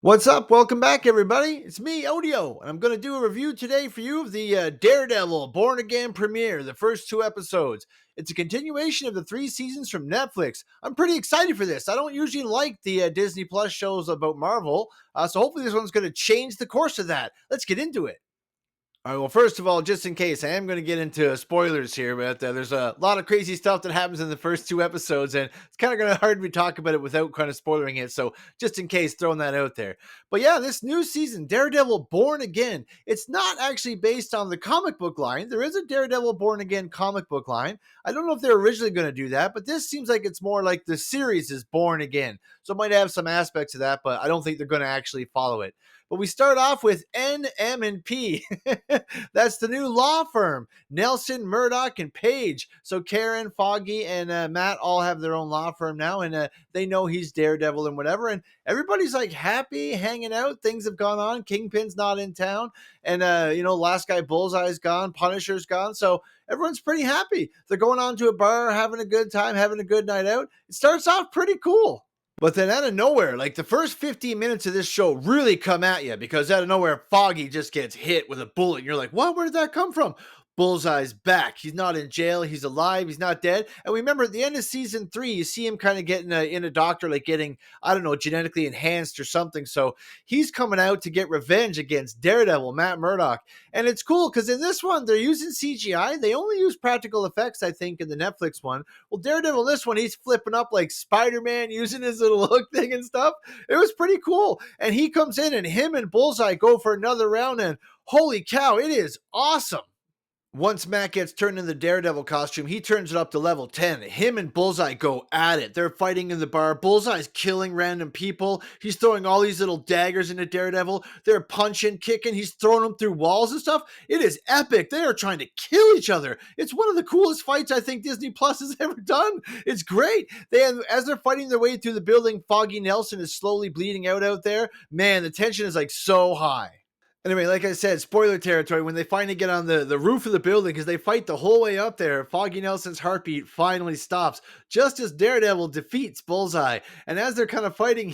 What's up? Welcome back, everybody. It's me, Odio, and I'm going to do a review today for you of the Daredevil Born Again premiere, the first two episodes. It's a continuation of the three seasons from Netflix. I'm pretty excited for this. I don't usually like the Disney Plus shows about Marvel, so hopefully this one's going to change the course of that. Let's get into it. All right. Well, first of all, just in case, I am going to get into spoilers here, but there's a lot of crazy stuff that happens in the first two episodes, and it's kind of going to hard to talk about it without kind of spoiling it. So, just in case, throwing that out there. But yeah, this new season, Daredevil Born Again, it's not actually based on the comic book line. There is a Daredevil Born Again comic book line. I don't know if they're originally going to do that, but this seems like it's more like the series is Born Again. So, it might have some aspects of that, but I don't think they're going to actually follow it. But we start off with NM&P. That's the new law firm. Nelson, Murdoch, and Page. So Karen, Foggy, and Matt all have their own law firm now, and they know he's Daredevil and whatever. And everybody's like happy, hanging out. Things have gone on. Kingpin's not in town, and last guy Bullseye's gone. Punisher's gone. So everyone's pretty happy. They're going on to a bar, having a good time, having a good night out. It starts off pretty cool. But then out of nowhere, like the first 15 minutes of this show really come at you because out of nowhere, Foggy just gets hit with a bullet. And you're like, what? Where did that come from? Bullseye's back. He's not in jail. He's alive. He's not dead. And remember, at the end of season 3, you see him kind of getting in a doctor, like getting, I don't know, genetically enhanced or something. So he's coming out to get revenge against Daredevil, Matt Murdock. And it's cool because in this one, they're using CGI. They only use practical effects, I think, in the Netflix one. Well, Daredevil, this one, he's flipping up like Spider-Man using his little hook thing and stuff. It was pretty cool. And he comes in and him and Bullseye go for another round. And holy cow, it is awesome. Once Matt gets turned in the Daredevil costume, he turns it up to level 10. Him and Bullseye go at it. They're fighting in the bar. Bullseye's killing random people. He's throwing all these little daggers into Daredevil. They're punching, kicking. He's throwing them through walls and stuff. It is epic. They are trying to kill each other. It's one of the coolest fights I think Disney Plus has ever done. It's great. As they're fighting their way through the building, Foggy Nelson is slowly bleeding out there. Man, the tension is like so high. Anyway, like I said, spoiler territory, when they finally get on the roof of the building, because they fight the whole way up there, Foggy Nelson's heartbeat finally stops, just as Daredevil defeats Bullseye. And as they're kind of fighting,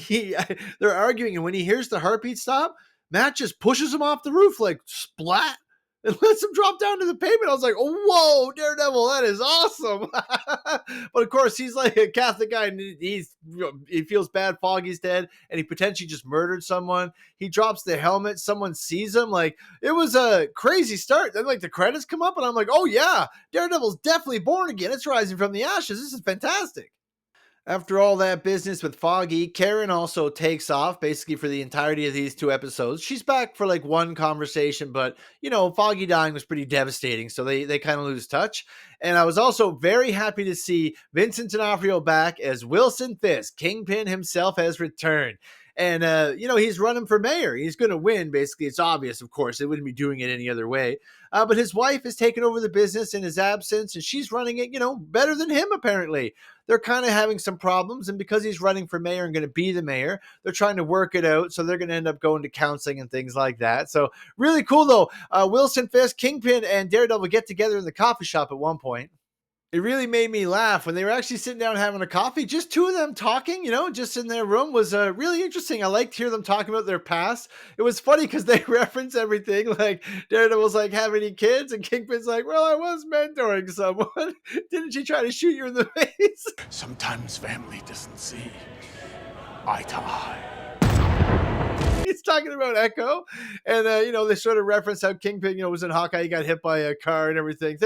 they're arguing, and when he hears the heartbeat stop, Matt just pushes him off the roof, like, splat, and lets him drop down to the pavement. I was like, oh, whoa, Daredevil, that is awesome. But of course, he's like a Catholic guy, and he feels bad Foggy's dead, and he potentially just murdered someone. He drops the helmet. Someone sees him. Like, it was a crazy start. Then, like, the credits come up, and I'm like, oh, yeah, Daredevil's definitely born again. It's rising from the ashes. This is fantastic. After all that business with Foggy, Karen also takes off basically for the entirety of these two episodes. She's back for like one conversation, but Foggy dying was pretty devastating, so they kind of lose touch. And I was also very happy to see Vincent D'Onofrio back as Wilson Fisk. Kingpin himself has returned. And, he's running for mayor. He's going to win, basically. It's obvious, of course. They wouldn't be doing it any other way. But his wife has taken over the business in his absence, and she's running it, better than him, apparently. They're kind of having some problems, and because he's running for mayor and going to be the mayor, they're trying to work it out, so they're going to end up going to counseling and things like that. So really cool, though. Wilson Fisk, Kingpin, and Daredevil get together in the coffee shop at one point. It really made me laugh when they were actually sitting down having a coffee. Just two of them talking, just in their room was really interesting. I liked to hear them talking about their past. It was funny because they reference everything. Like Daredevil's like, have any kids? And Kingpin's like, well, I was mentoring someone. Didn't she try to shoot you in the face? Sometimes family doesn't see eye to eye. He's talking about Echo, and they sort of reference how Kingpin, was in Hawkeye, he got hit by a car and everything.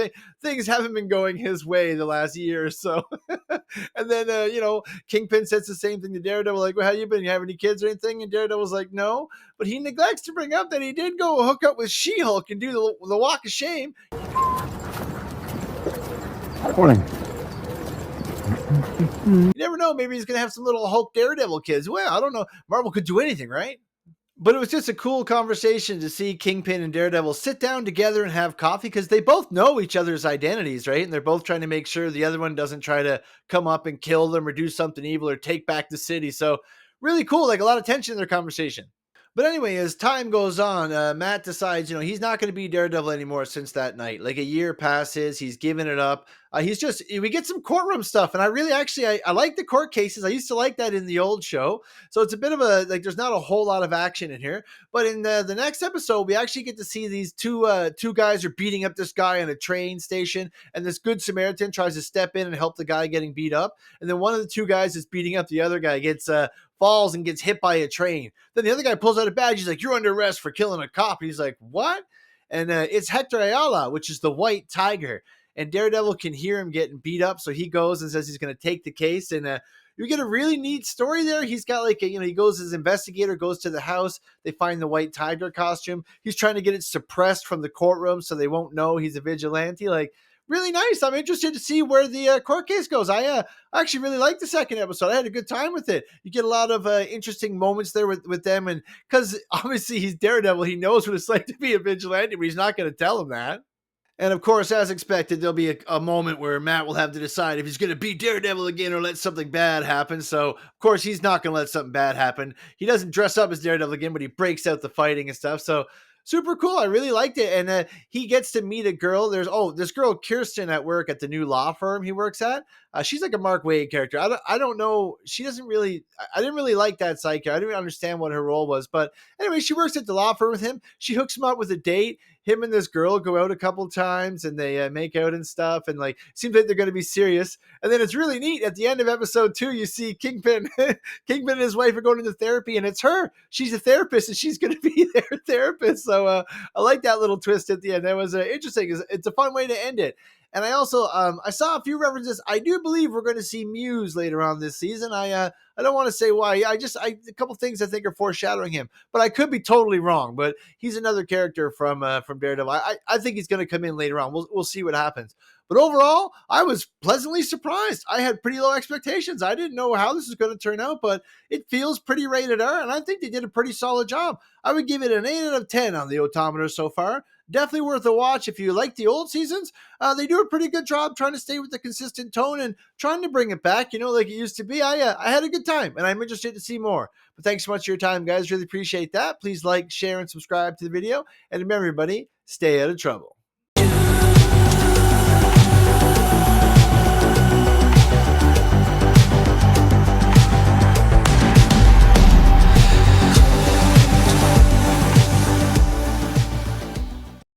Things haven't been going his way the last year or so. And then Kingpin says the same thing to Daredevil, like, well, how you been? You have any kids or anything? And Daredevil's like, no, but he neglects to bring up that he did go hook up with She-Hulk and do the walk of shame. Morning. You never know, maybe he's gonna have some little Hulk Daredevil kids. Well, I don't know. Marvel could do anything, right? But it was just a cool conversation to see Kingpin and Daredevil sit down together and have coffee because they both know each other's identities, right? And they're both trying to make sure the other one doesn't try to come up and kill them or do something evil or take back the city. So really cool, like a lot of tension in their conversation. But anyway, as time goes on, Matt decides, he's not going to be Daredevil anymore since that night. Like a year passes, he's given it up. We get some courtroom stuff, and I really actually, I like the court cases. I used to like that in the old show. So it's a bit of there's not a whole lot of action in here. But in the next episode, we actually get to see these two guys are beating up this guy in a train station, and this good Samaritan tries to step in and help the guy getting beat up. And then one of the two guys is beating up the other guy, falls and gets hit by a train. Then the other guy pulls out a badge. He's like, "You're under arrest for killing a cop." He's like, "What?" And it's Hector Ayala, which is the White Tiger. And Daredevil can hear him getting beat up, so he goes and says he's going to take the case. And you get a really neat story there. He's got he goes as investigator, goes to the house. They find the White Tiger costume. He's trying to get it suppressed from the courtroom so they won't know he's a vigilante. Really nice. I'm interested to see where the court case goes. I actually really liked the second episode. I had a good time with it. You get a lot of interesting moments there with them, and because obviously he's Daredevil, he knows what it's like to be a vigilante, but he's not going to tell him that. And of course, as expected, there'll be a moment where Matt will have to decide if he's going to be Daredevil again or let something bad happen. So, of course, he's not going to let something bad happen. He doesn't dress up as Daredevil again, but he breaks out the fighting and stuff. So, super cool. I really liked it. And he gets to meet a girl. This girl, Kirsten, at work at the new law firm he works at. She's like a Mark Waid character. I don't know. She doesn't really, I didn't really like that side character. I didn't really understand what her role was. But anyway, she works at the law firm with him. She hooks him up with a date. Him and this girl go out a couple times and they make out and stuff. And seems like they're going to be serious. And then it's really neat. At the end of episode 2, you see Kingpin, Kingpin and his wife are going into therapy, and it's her. She's a therapist, and she's going to be their therapist. So I like that little twist at the end. That was interesting. It's a fun way to end it. And I also I saw a few references. I do believe we're going to see Muse later on this season. I don't want to say why. A couple things I think are foreshadowing him, but I could be totally wrong. But he's another character from Daredevil. I think he's going to come in later on. We'll see what happens. But overall, I was pleasantly surprised. I had pretty low expectations. I didn't know how this was going to turn out, but it feels pretty rated R, and I think they did a pretty solid job. I would give it an 8 out of 10 on the odometer so far. Definitely worth a watch if you like the old seasons. They do a pretty good job trying to stay with the consistent tone and trying to bring it back, like it used to be. I had a good time, and I'm interested to see more. But thanks so much for your time, guys. Really appreciate that. Please like, share, and subscribe to the video. And remember, everybody, stay out of trouble.